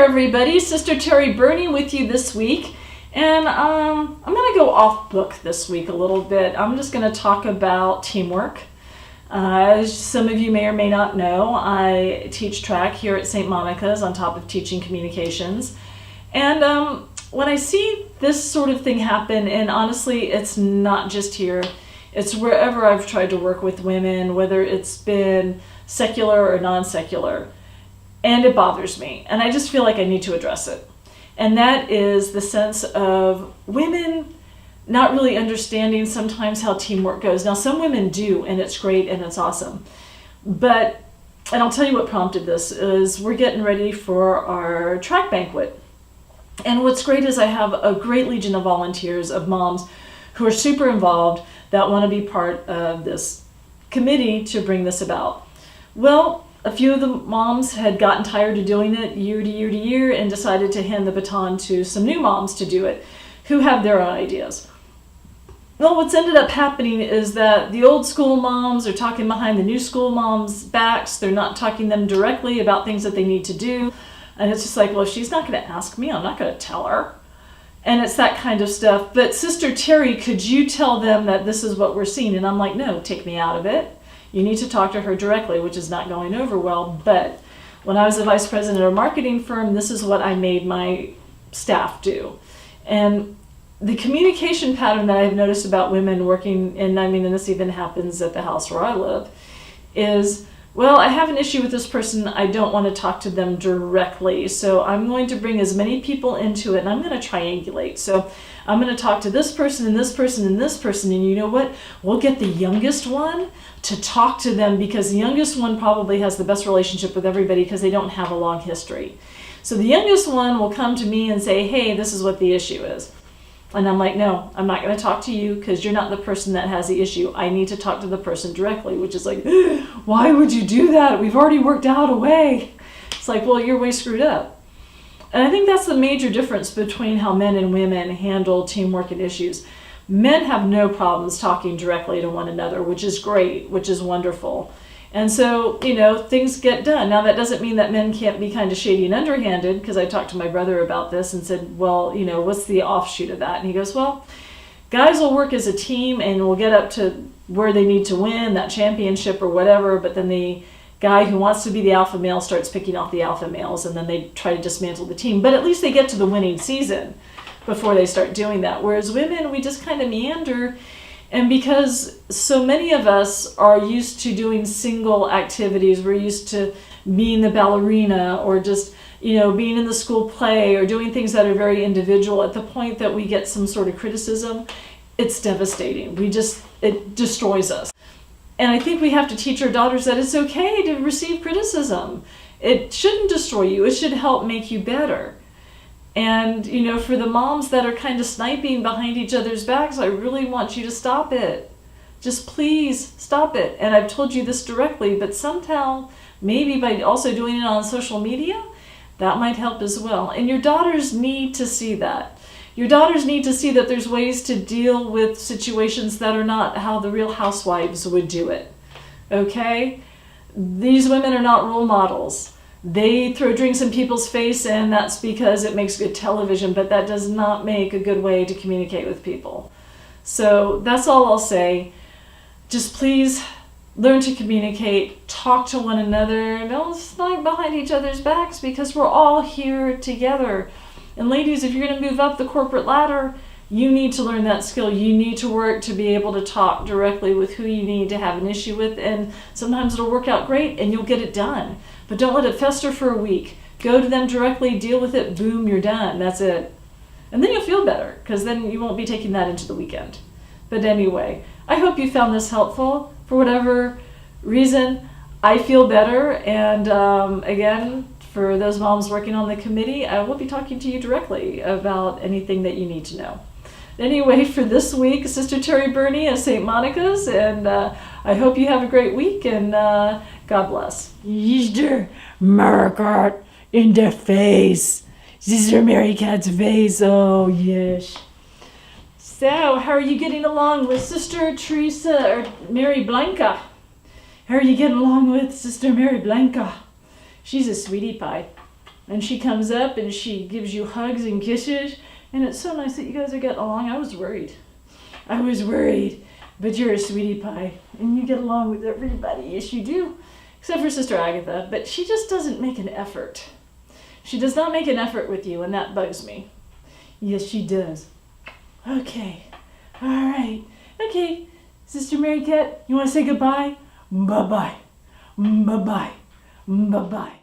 there, everybody. Sister Terry Burney with you this week. And I'm going to go off book this week a little bit. I'm just going to talk about teamwork. As some of you may or may not know, I teach track here at St. Monica's on top of teaching communications. And when I see this sort of thing happen, and honestly, it's not just here, it's wherever I've tried to work with women, whether it's been secular or non-secular, and it bothers me. And I just feel like I need to address it. And that is the sense of women not really understanding sometimes how teamwork goes. Now, some women do, and it's great and it's awesome. And I'll tell you what prompted this, is we're getting ready for our track banquet. And what's great is I have a great legion of volunteers, of moms who are super involved that want to be part of this committee to bring this about. Well, a few of the moms had gotten tired of doing it year to year to year and decided to hand the baton to some new moms to do it who have their own ideas. Well, what's ended up happening is that the old school moms are talking behind the new school moms' backs. They're not talking to them directly about things that they need to do. And it's just like, well, if she's not going to ask me, I'm not going to tell her. And it's that kind of stuff. But Sister Terry, could you tell them that this is what we're seeing? And I'm like, no, take me out of it. You need to talk to her directly, which is not going over well. But when I was the vice president of a marketing firm, this is what I made my staff do. And the communication pattern that I've noticed about women working, and this even happens at the house where I live, is, well, I have an issue with this person. I don't want to talk to them directly. So I'm going to bring as many people into it, and I'm going to triangulate. So I'm going to talk to this person and this person and this person. And you know what? We'll get the youngest one to talk to them, because the youngest one probably has the best relationship with everybody because they don't have a long history. So the youngest one will come to me and say, hey, this is what the issue is. And I'm like, no, I'm not going to talk to you because you're not the person that has the issue. I need to talk to the person directly, which is like, why would you do that? We've already worked out a way. It's like, well, you're way screwed up. And I think that's the major difference between how men and women handle teamwork and issues. Men have no problems talking directly to one another, which is great, which is wonderful. And so, things get done. Now, that doesn't mean that men can't be kind of shady and underhanded, because I talked to my brother about this and said, well, what's the offshoot of that? And he goes, well, guys will work as a team and will get up to where they need to win that championship or whatever, but then the guy who wants to be the alpha male starts picking off the alpha males, and then they try to dismantle the team. But at least they get to the winning season before they start doing that. Whereas women, we just kind of meander. And because so many of us are used to doing single activities, we're used to being the ballerina or just, being in the school play or doing things that are very individual, at the point that we get some sort of criticism, it's devastating. It destroys us. And I think we have to teach our daughters that it's okay to receive criticism. It shouldn't destroy you. It should help make you better. And, for the moms that are kind of sniping behind each other's backs, I really want you to stop it. Just please stop it. And I've told you this directly, but somehow, maybe by also doing it on social media, that might help as well. And your daughters need to see that. Your daughters need to see that there's ways to deal with situations that are not how the Real Housewives would do it. Okay? These women are not role models. They throw drinks in people's face, and that's because it makes good television, but that does not make a good way to communicate with people. So that's all I'll say. Just please learn to communicate, talk to one another, don't snipe behind each other's backs, because we're all here together. And ladies, if you're going to move up the corporate ladder, you need to learn that skill. You need to work to be able to talk directly with who you need to have an issue with, and sometimes it'll work out great and you'll get it done. But don't let it fester for a week. Go to them directly, deal with it, boom, you're done. That's it. And then you'll feel better, because then you won't be taking that into the weekend. But anyway, I hope you found this helpful. For whatever reason, I feel better. And again, for those moms working on the committee, I will be talking to you directly about anything that you need to know. Anyway, for this week, Sister Terry Burney of St. Monica's, and I hope you have a great week, and God bless. Sister Margaret in the face. Sister Mary Cat's face, oh yes. So, how are you getting along with Sister Teresa, or Mary Blanca? How are you getting along with Sister Mary Blanca? She's a sweetie pie. And she comes up and she gives you hugs and kisses. And it's so nice that you guys are getting along. I was worried. But you're a sweetie pie. And you get along with everybody. Yes, you do. Except for Sister Agatha. But she just doesn't make an effort. She does not make an effort with you, and that bugs me. Yes, she does. Okay. All right. Okay. Sister Mary Cat, you want to say goodbye? Bye-bye. Bye-bye. Bye-bye.